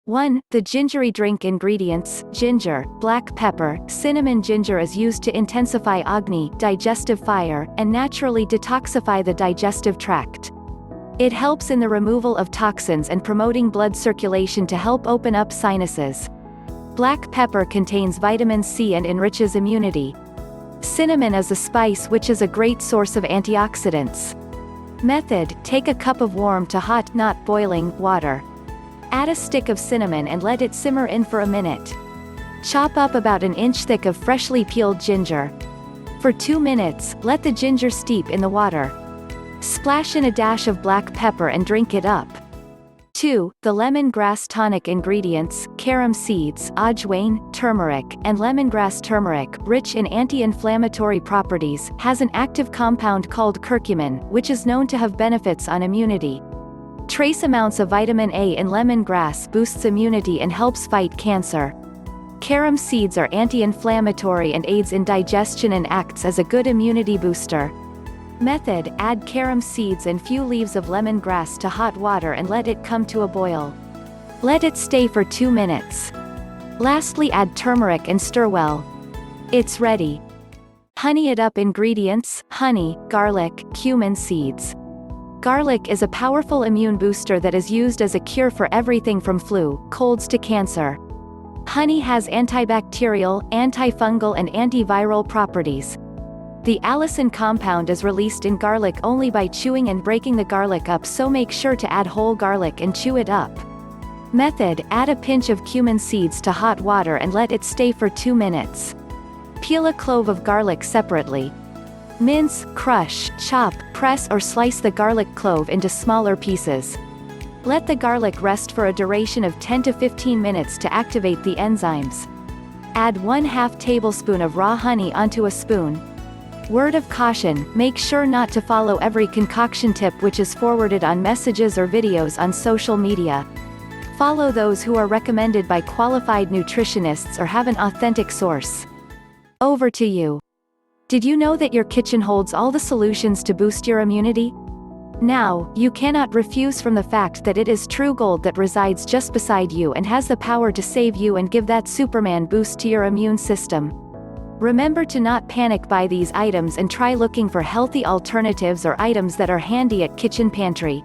1. The gingery drink ingredients: ginger, black pepper, cinnamon. Ginger is used to intensify agni, digestive fire, and naturally detoxify the digestive tract. It helps in the removal of toxins and promoting blood circulation to help open up sinuses. Black pepper contains vitamin C and enriches immunity. Cinnamon is a spice which is a great source of antioxidants. Method: take a cup of warm to hot, not boiling, water. Add a stick of cinnamon and let it simmer in for a minute. Chop up about an inch thick of freshly peeled ginger. For 2 minutes, let the ginger steep in the water. Splash in a dash of black pepper and drink it up. 2. The lemongrass tonic ingredients: carom seeds, ajwain, turmeric, and lemongrass. Turmeric, rich in anti-inflammatory properties, has an active compound called curcumin, which is known to have benefits on immunity. Trace amounts of vitamin A in lemongrass boosts immunity and helps fight cancer. Carom seeds are anti-inflammatory and aids in digestion and acts as a good immunity booster. Method: add carom seeds and few leaves of lemongrass to hot water and let it come to a boil. Let it stay for 2 minutes. Lastly, add turmeric and stir well. It's ready. Honey it up ingredients: honey, garlic, cumin seeds. Garlic is a powerful immune booster that is used as a cure for everything from flu, colds to cancer. Honey has antibacterial, antifungal and antiviral properties. The allicin compound is released in garlic only by chewing and breaking the garlic up, so make sure to add whole garlic and chew it up. Method: add a pinch of cumin seeds to hot water and let it stay for 2 minutes. Peel a clove of garlic separately. Mince, crush, chop, press or slice the garlic clove into smaller pieces. Let the garlic rest for a duration of 10 to 15 minutes to activate the enzymes. Add 1/2 tablespoon of raw honey onto a spoon. Word of caution: make sure not to follow every concoction tip which is forwarded on messages or videos on social media. Follow those who are recommended by qualified nutritionists or have an authentic source. Over to you. Did you know that your kitchen holds all the solutions to boost your immunity? Now, you cannot refuse from the fact that it is true gold that resides just beside you and has the power to save you and give that Superman boost to your immune system. Remember to not panic buy these items and try looking for healthy alternatives or items that are handy at kitchen pantry.